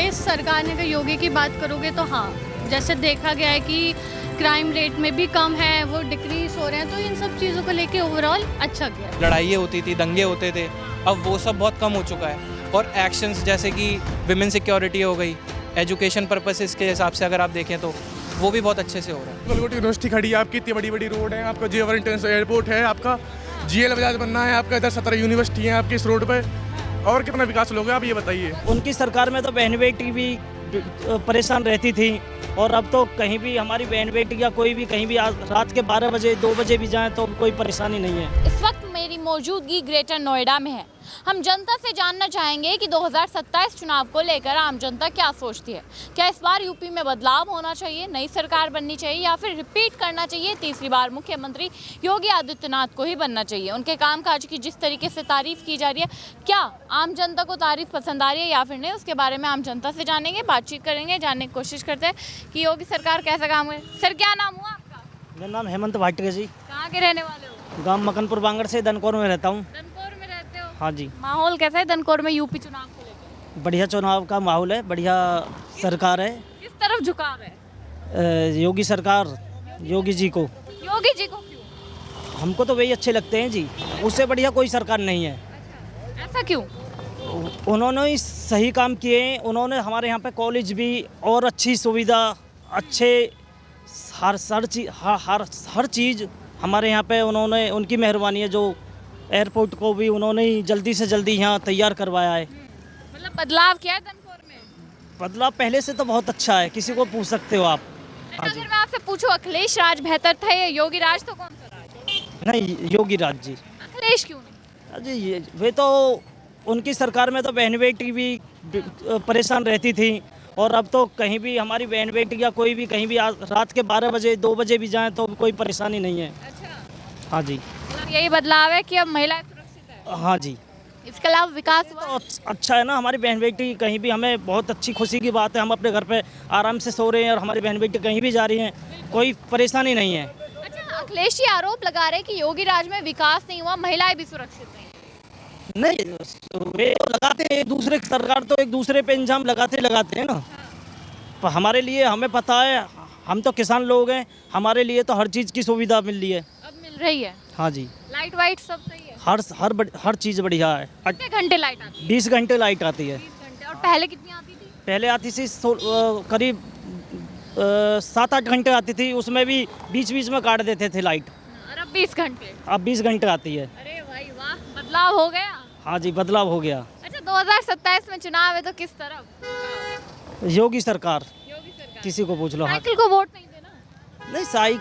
इस सरकार ने अगर योगी की बात करोगे तो हाँ, जैसे देखा गया है कि क्राइम रेट में भी कम है, वो डिक्रीज हो रहे हैं, तो इन सब चीज़ों को लेके ओवरऑल अच्छा गया। लड़ाइयाँ होती थी, दंगे होते थे, अब वो सब बहुत कम हो चुका है। और एक्शंस जैसे कि विमेन सिक्योरिटी हो गई, एजुकेशन पर्पसेस के हिसाब से अगर आप देखें तो वो भी बहुत अच्छे से हो रहा है। गलगोट यूनिवर्सिटी खड़ी है आपकी, इतनी बड़ी बड़ी रोड है, आपका जेवर इंटरनेशनल एयरपोर्ट है, आपका जीएल बजाज बनना है, आपका इधर 17 यूनिवर्सिटी है आपकी इस रोड पे। और कितना विकास लोगे आप ये बताइए। उनकी सरकार में तो बहन बेटी भी परेशान रहती थी, और अब तो कहीं भी हमारी बहन बेटी या कोई भी कहीं भी रात के 12 बजे 2 बजे भी जाएं तो कोई परेशानी नहीं है। इस वक्त मेरी मौजूदगी ग्रेटर नोएडा में है। हम जनता से जानना चाहेंगे कि 2027 चुनाव को लेकर आम जनता क्या सोचती है। क्या इस बार यूपी में बदलाव होना चाहिए, नई सरकार बननी चाहिए, या फिर रिपीट करना चाहिए, तीसरी बार मुख्यमंत्री योगी आदित्यनाथ को ही बनना चाहिए। उनके कामकाज की जिस तरीके से तारीफ की जा रही है, क्या आम जनता को तारीफ पसंद आ रही है या फिर नहीं, उसके बारे में आम जनता से जानेंगे, बातचीत करेंगे, जानने की कोशिश करते हैं कि योगी सरकार कैसा काम है। सर, क्या नाम हुआ आपका? मेरा नाम हेमंत भाटिया जी। कहाँ के रहने वाले हो? गांव मकनपुर बांगड़ से दनकौर में रहता हूँ। दनकौर में रहते हो? हाँ जी। माहौल कैसा है दनकौर में यूपी चुनाव को लेकर? बढ़िया चुनाव का माहौल है, बढ़िया सरकार है। किस तरफ झुकाव है योगी सरकार, योगी जी को। योगी जी को क्यों? हमको तो वही अच्छे लगते हैं जी, उससे बढ़िया कोई सरकार नहीं है। ऐसा क्यों? उन्होंने ही सही काम किए हैं। उन्होंने हमारे यहाँ पे कॉलेज भी और अच्छी सुविधा, अच्छे हर चीज़ हमारे यहाँ पे उन्होंने, उनकी मेहरबानी है। जो एयरपोर्ट को भी उन्होंने ही जल्दी से जल्दी यहाँ तैयार करवाया है। मतलब बदलाव क्या है दनकौर में? बदलाव पहले से तो बहुत अच्छा है, किसी को पूछ सकते हो आप। हाँ जी। अगर मैं आपसे पूछूं अखिलेश राज बेहतर था या योगी राज, तो कौन सा राज? नहीं, योगी राज जी। अखिलेश क्यों नहीं? अजी ये वे तो, उनकी सरकार में तो बहन बेटी भी परेशान रहती थी, और अब तो कहीं भी हमारी बहन बेटी या कोई भी कहीं भी रात के 12 बजे 2 बजे भी जाएं तो कोई परेशानी नहीं है। अच्छा, हाँ जी। मतलब यही बदलाव है कि अब महिलाएं सुरक्षित है। हाँ जी। इसके अलावा विकास हुआ? तो अच्छा है ना, हमारी बहन बेटी कहीं भी, हमें बहुत अच्छी खुशी की बात है। हम अपने घर पे आराम से सो रहे हैं और हमारी बहन बेटी कहीं भी जा रही हैं, कोई परेशानी नहीं है। अच्छा, अखिलेश जी आरोप लगा रहे हैं कि योगी राज में विकास नहीं हुआ, महिलाएं भी सुरक्षित नहीं। नहीं, वे तो लगाते हैं, एक दूसरे की सरकार तो एक दूसरे पे इंजाम लगाते हैं ना। पर हमारे लिए, हमें पता है, हम तो किसान लोग हैं, हमारे लिए तो हर चीज़ की सुविधा मिल रही है। अब मिल रही है? हाँ जी। लाइट वाइट सब सही है? हर चीज़ बढ़िया है। कितने घंटे लाइट आती है? 20 घंटे लाइट आती है। 20 घंटे। और पहले कितनी आती थी? पहले आती थी करीब 7-8 घंटे आती थी, उसमें भी बीच बीच में काट देते थे लाइट। और अब 20 घंटे? अब 20 घंटे आती है। अरे भाई वाह, बदलाव हो गया। हाँ जी, बदलाव हो गया। अच्छा, 2027 में चुनाव है तो किस तरफ? योगी सरकार, योगी सरकार। किसी को पूछ लो। हाँ, साइकिल को वोट नहीं देना? नहीं,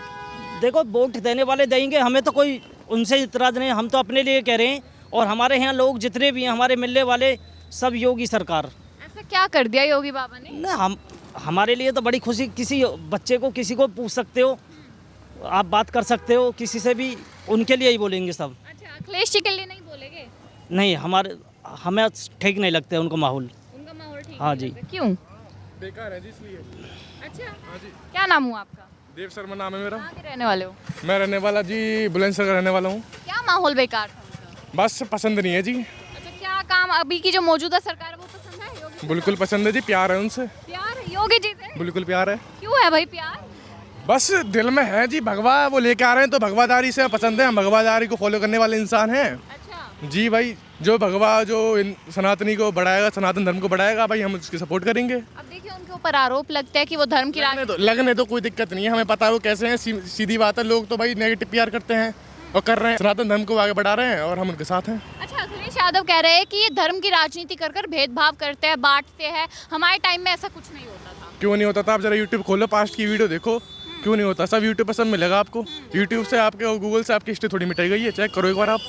देखो, वोट देने वाले देंगे, हमें तो कोई उनसे इतराज नहीं। हम तो अपने लिए कह रहे हैं, और हमारे यहाँ लोग जितने भी हैं, हमारे मिलने वाले, सब योगी सरकार। ऐसा क्या कर दिया योगी बाबा ने? ना, हमारे लिए तो बड़ी खुशी। किसी बच्चे को, किसी को पूछ सकते हो आप, बात कर सकते हो किसी से भी, उनके लिए ही बोलेंगे सब। अच्छा, अखिलेश जी के लिए नहीं बोलेंगे? नहीं, हमें ठीक नहीं लगता है उनको माहौल। उनका माहौल ठीक हाँ नहीं जी। लगता। क्यों? बेकार है जी, इसलिए। अच्छा, हाँ जी। क्या नाम हुआ आपका? देव शर्मा नाम है मेरा। कहाँ के रहने वाले हो? मैं रहने वाला जी बुलंदशहर का रहने वाला हूँ। क्या माहौल बेकार था उनका? बस पसंद नहीं है जी। अच्छा, क्या काम अभी की जो मौजूदा सरकार है वो पसंद है योगी? बिल्कुल पसंद है जी, प्यार है उनसे। प्यार है योगी जी से? बिल्कुल प्यार है। क्यों है भाई प्यार? बस दिल में है जी, भगवा वो लेके आ रहे हैं तो भगवादारी से पसंद है। हम भगवादारी को फॉलो करने वाले इंसान हैं। अच्छा, जी भाई, जो भगवा जो सनातनी को बढ़ाएगा, सनातन धर्म को बढ़ाएगा, भाई हम उसकी सपोर्ट करेंगे। अब देखिए उनके ऊपर आरोप लगता है कि वो धर्म की लगने तो कोई दिक्कत नहीं है, हमें पता है वो कैसे हैं। सीधी बात है, लोग तो भाई नेगेटिव प्यार करते हैं और कर रहे हैं, सनातन धर्म को आगे बढ़ा रहे हैं और हम उनके साथ हैं। अच्छा, अखिलेश यादव कह रहे हैं कि ये धर्म की राजनीति कर कर भेदभाव करते हैं, बांटते हैं। हमारे टाइम में ऐसा कुछ नहीं होता था। क्यों नहीं होता था? आप जरा यूट्यूब खोलो, पास्ट की वीडियो देखो, क्यों नहीं होता? सब यूट्यूब पर सब मिलेगा आपको। यूट्यूब से आपके और गूगल से आपकी हिस्ट्री थोड़ी मिटाई गई है, चेक करो एक बार आप।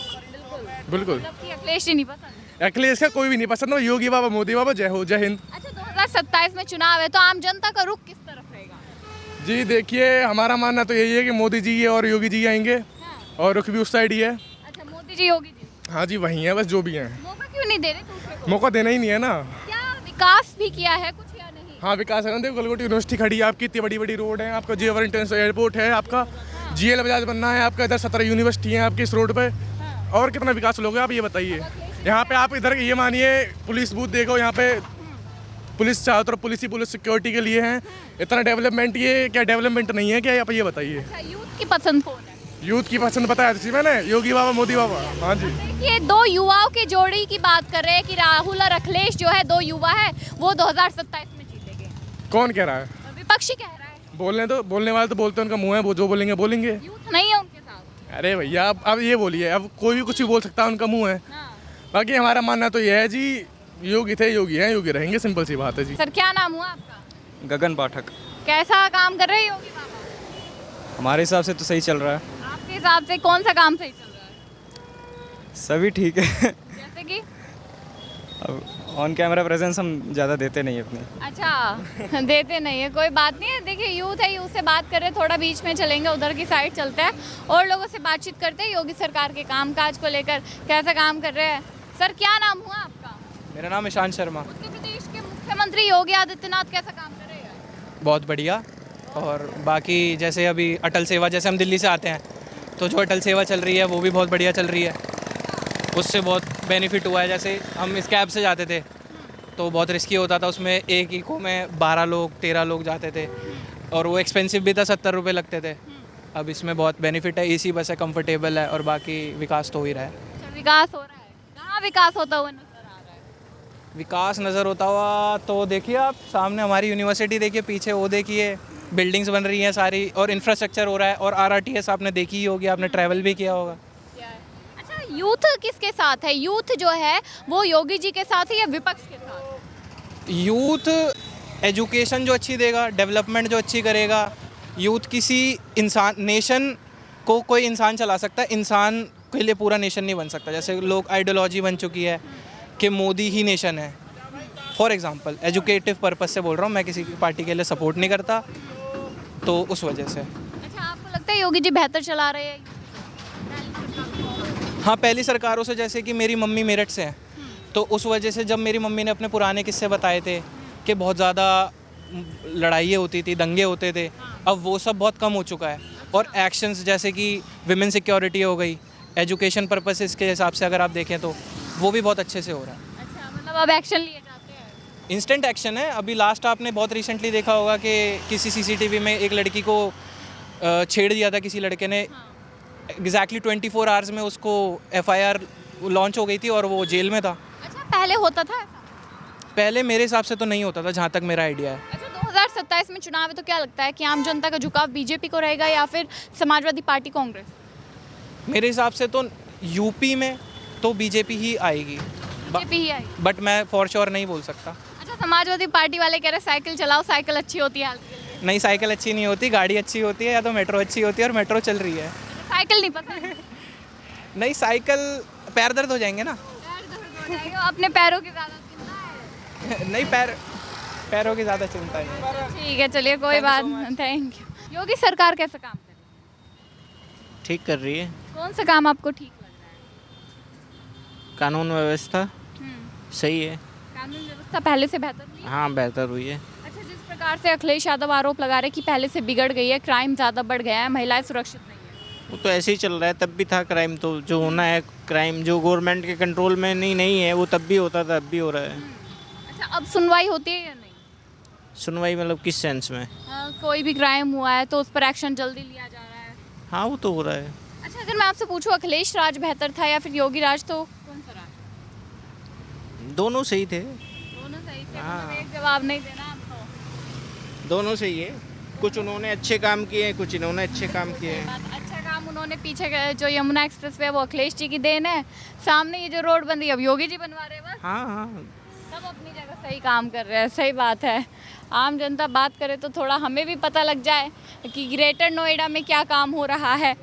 बिल्कुल। मतलब कि अखिलेश जी नहीं पसंद? अखिलेश का कोई भी नहीं पसंद, योगी बाबा, मोदी बाबा, जय हो, जय हिंद। अच्छा, 2027 में चुनाव है तो आम जनता का रुख किस तरफ रहेगा? जी देखिए, हमारा मानना तो यही है कि मोदी जी और योगी जी आएंगे। हाँ। और रुख भी उस साइड ही है। अच्छा, मोदी जी योगी जी? हाँ जी, वही है बस, जो भी हैं। मौका क्यों नहीं दे रहे दूसरे को? मौका देना ही नहीं है ना। क्या विकास भी किया है कुछ या नहीं? हाँ, विकास है ना। देखो, गलगोट यूनिवर्सिटी खड़ी है आपकी, इतनी बड़ी बड़ी रोड है, आपका जेवर इंटरनेशनल एयरपोर्ट है, आपका जीएल बजाज बनना है, आपका इधर 17 यूनिवर्सिटी है आपकी इस रोड पे। और कितना विकास लोगे आप ये बताइए। यहाँ पे आप इधर ये मानिए, पुलिस बूथ देखो, यहाँ पे पुलिस चारों तरफ पुलिस ही पुलिस सिक्योरिटी के लिए है। इतना डेवलपमेंट, ये क्या डेवलपमेंट नहीं है क्या? आप ये बताइए। अच्छा, यूथ की पसंद कौन है? यूथ की पसंद पता है थी मैंने, योगी बाबा, मोदी बाबा। हाँ जी। देखिए, दो युवाओं की जोड़ी की बात कर रहे हैं कि राहुल और अखिलेश जो है, दो युवा है, वो 2027 में जीतेंगे। कौन कह रहा है? विपक्षी कह रहा है। बोलने वाले तो बोलते हैं, उनका मुंह है, वो जो बोलेंगे बोलेंगे। यूथ नहीं है उनके साथ। अरे भैया अब ये बोलिए, अब कोई भी कुछ भी बोल सकता है, उनका मुंह है। हाँ। बाकी हमारा मानना तो ये है जी, योगी थे, योगी हैं, योगी रहेंगे, सिंपल सी बात है जी। सर, क्या नाम हुआ आपका? गगन पाठक। कैसा काम कर रहे हैं योगी बाबा? हमारे हिसाब से तो सही चल रहा है। आपके हिसाब से कौन सा काम सही चल रहा है? सभी ठीक है। जैसे कि अब ऑन कैमरा प्रेजेंस हम ज़्यादा देते नहीं अपनी। अच्छा, देते नहीं है, कोई बात नहीं है। देखिए, यूथ है, यूथ से बात कर रहे हैं, थोड़ा बीच में चलेंगे, उधर की साइड चलते हैं और लोगों से बातचीत करते हैं योगी सरकार के कामकाज को लेकर, कैसा काम कर रहे हैं। सर, क्या नाम हुआ आपका? मेरा नाम ईशान शर्मा। उत्तर प्रदेश के मुख्यमंत्री योगी आदित्यनाथ कैसा काम कर रहे हैं? बहुत बढ़िया। और बाकी जैसे अभी अटल सेवा, जैसे हम दिल्ली से आते हैं तो जो अटल सेवा चल रही है वो भी बहुत बढ़िया चल रही है, उससे बहुत बेनिफिट हुआ है। जैसे हम इस कैब से जाते थे तो बहुत रिस्की होता था, उसमें एक इको में 12 लोग 13 लोग जाते थे और वो एक्सपेंसिव भी था, 70 रुपये लगते थे। अब इसमें बहुत बेनिफिट है, एसी बस है, कंफर्टेबल है और बाकी विकास तो हो ही रहा है। अच्छा, विकास हो रहा है। कहाँ विकास होता हुआ नजर आ रहा है? विकास नज़र होता हुआ तो देखिए, आप सामने हमारी यूनिवर्सिटी देखिए, पीछे वो देखिए, बिल्डिंग्स बन रही हैं सारी और इंफ्रास्ट्रक्चर हो रहा है। और RRTS आपने देखी ही होगी, आपने ट्रैवल भी किया होगा। अच्छा, यूथ किसके साथ है? यूथ जो है वो योगी जी के साथ है या विपक्ष के साथ? यूथ एजुकेशन जो अच्छी देगा, डेवलपमेंट जो अच्छी करेगा। यूथ किसी इंसान, नेशन को कोई इंसान चला सकता है, इंसान के लिए पूरा नेशन नहीं बन सकता। जैसे लोग आइडियोलॉजी बन चुकी है कि मोदी ही नेशन है। फॉर एग्जांपल, एजुकेटिव पर्पस से बोल रहा हूँ, मैं किसी की पार्टी के लिए सपोर्ट नहीं करता, तो उस वजह से। अच्छा, आपको लगता है योगी जी बेहतर चला रहे हैं? हाँ, पहली सरकारों से, जैसे कि मेरी मम्मी मेरठ से हैं, तो उस वजह से जब मेरी मम्मी ने अपने पुराने किस्से बताए थे कि बहुत ज़्यादा लड़ाइयाँ होती थी, दंगे होते थे, अब वो सब बहुत कम हो चुका है। और एक्शंस जैसे कि विमेन सिक्योरिटी हो गई, एजुकेशन पर्पसेस के हिसाब से अगर आप देखें तो वो भी बहुत अच्छे से हो रहा है। अच्छा, मतलब अब एक्शन लिए जाते हैं। इंस्टेंट एक्शन है। अभी लास्ट आपने बहुत रिसेंटली देखा होगा कि किसी CCTV में एक लड़की को छेड़ दिया था किसी लड़के ने। एग्जैक्टली 24 आवर्स में उसको FIR लॉन्च हो गई थी और वो जेल में था। अच्छा, पहले होता था ऐसा? पहले मेरे हिसाब से तो नहीं होता था, जहाँ तक मेरा आइडिया है। अच्छा, 2027 में चुनाव है तो क्या लगता है कि आम जनता का झुकाव बीजेपी को रहेगा या फिर समाजवादी पार्टी, कांग्रेस? मेरे हिसाब से तो यूपी में तो बीजेपी ही आएगी, बीजेपी ही आएगी। बट मैं फॉर श्योर नहीं बोल सकता। अच्छा, समाजवादी पार्टी वाले कह रहे साइकिल चलाओ, साइकिल अच्छी होती है हेल्थ के लिए। नहीं, साइकिल अच्छी नहीं होती, गाड़ी अच्छी होती है, या तो मेट्रो अच्छी होती है और मेट्रो चल रही है। साइकिल नहीं पसंद? नहीं, साइकिल पैर दर्द हो जाएंगे ना। पैर दर्द हो जाएगा, अपने पैरों की ज़्यादा चिंता है। नहीं, पैरों की ज़्यादा चिंता है। ठीक है, चलिए, कोई बात नहीं, थैंक यू। योगी सरकार कैसा काम कर रही है? ठीक कर रही है। कौन सा काम आपको ठीक लग रहा कानून व्यवस्था है? सही है। कानून व्यवस्था पहले से बेहतर हुई है? हाँ, बेहतर हुई है। अच्छा, जिस प्रकार से अखिलेश यादव आरोप लगा रहे हैं कि पहले से बिगड़ गई है, क्राइम ज़्यादा बढ़ गया है, महिलाएं सुरक्षित नहीं है। वो तो ऐसे ही चल रहा है, तब भी था क्राइम। तो जो होना है क्राइम जो गवर्नमेंट के कंट्रोल में नहीं है, वो तब भी होता था, अब भी हो रहा है। अच्छा, अब सुनवाई होती है या नहीं? सुनवाई मतलब किस सेंस में? कोई भी क्राइम हुआ है तो उस पर एक्शन जल्दी लिया जा रहा है। हाँ, वो तो हो रहा है। अच्छा, अगर मैं आपसे पूछूं अखिलेश राज बेहतर था या फिर योगी राज, तो कौन सा राज? दोनों सही थे। दोनों सही थे। हाँ। मतलब एक जवाब नहीं देना आपको। दोनों सही है। कुछ उन्होंने अच्छे काम किए हैं, कुछ इन्होंने अच्छे काम किए हैं। अच्छा काम उन्होंने पीछे जो यमुना एक्सप्रेस वे है वो अखिलेश जी की देन है। सामने ये जो रोड बन रही है अब योगी जी बनवा रहे हैं। बस हाँ हाँ, सब अपनी जगह सही काम कर रहे हैं, सही बात है। आम जनता बात करे तो थोड़ा हमें भी पता लग जाए कि ग्रेटर नोएडा में क्या काम हो रहा है।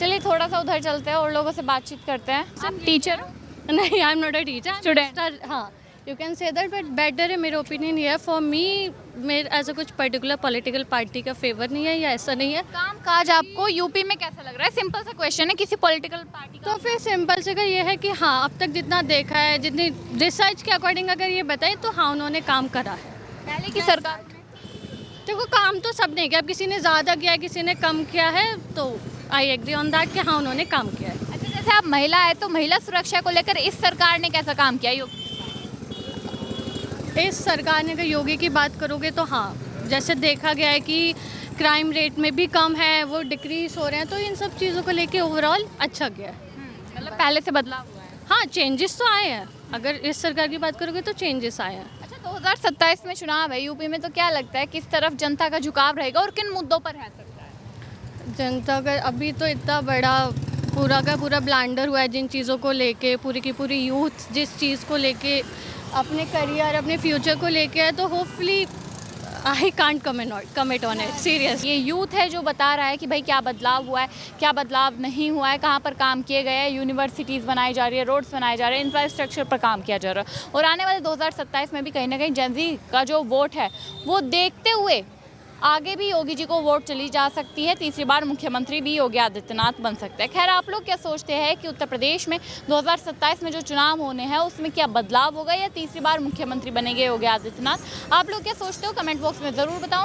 चलिए थोड़ा सा उधर चलते हैं और लोगों से बातचीत करते हैं। आप टीचर हो? नहीं, I am not a teacher, Student. हाँ, you can say that, but better है। मेरा ओपिनियन ये है, फॉर मी मेरे ऐसा कुछ पर्टिकुलर पॉलिटिकल पार्टी का फेवर नहीं है या ऐसा नहीं है। काम काज आपको यूपी में कैसा लग रहा है? सिंपल सा क्वेश्चन है, किसी पॉलिटिकल पार्टी का। तो फिर सिंपल से का ये है कि हाँ, अब तक जितना देखा है, जितनी रिसर्च के अकॉर्डिंग अगर ये बताएं तो हाँ, उन्होंने काम करा है। पहले की सरकार में देखो, काम तो सब ने किया, अब किसी ने ज़्यादा किया, किसी ने कम किया है, तो आई एग्री ऑन दैट कि हाँ, उन्होंने काम किया है। अच्छा, जैसे आप महिला है तो महिला सुरक्षा को लेकर इस सरकार ने कैसा काम किया? योगी इस सरकार ने अगर योगी की बात करोगे तो हाँ, जैसे देखा गया है कि क्राइम रेट में भी कम है, वो डिक्रीज हो रहे हैं, तो इन सब चीज़ों को लेके ओवरऑल अच्छा गया है। मतलब पहले से बदलाव हुआ है। हाँ, चेंजेस तो आए हैं, अगर इस सरकार की बात करोगे तो चेंजेस आए हैं। अच्छा, 2027 में चुनाव है यूपी में, तो क्या लगता है किस तरफ जनता का झुकाव रहेगा और किन मुद्दों पर रह सकता है? जनता का अभी तो इतना बड़ा पूरा का पूरा ब्लैंडर हुआ है जिन चीज़ों को लेके, पूरी की पूरी यूथ जिस चीज़ को लेके अपने करियर अपने फ्यूचर को लेके है, तो hopefully I can't commit on it serious. ये यूथ है जो बता रहा है कि भाई क्या बदलाव हुआ है, क्या बदलाव नहीं हुआ है, कहाँ पर काम किए गए हैं, यूनिवर्सिटीज़ बनाई जा रही है, रोड्स बनाए जा रहे हैं, इंफ्रास्ट्रक्चर पर काम किया जा रहा है। और आने वाले 2027 में भी कहीं ना कहीं जेनजी का जो वोट है वो देखते हुए आगे भी योगी जी को वोट चली जा सकती है, तीसरी बार मुख्यमंत्री भी योगी आदित्यनाथ बन सकते हैं। खैर, आप लोग क्या सोचते हैं कि उत्तर प्रदेश में 2027 में जो चुनाव होने हैं उसमें क्या बदलाव होगा या तीसरी बार मुख्यमंत्री बनेंगे योगी आदित्यनाथ? आप लोग क्या सोचते हो, कमेंट बॉक्स में ज़रूर बताओ।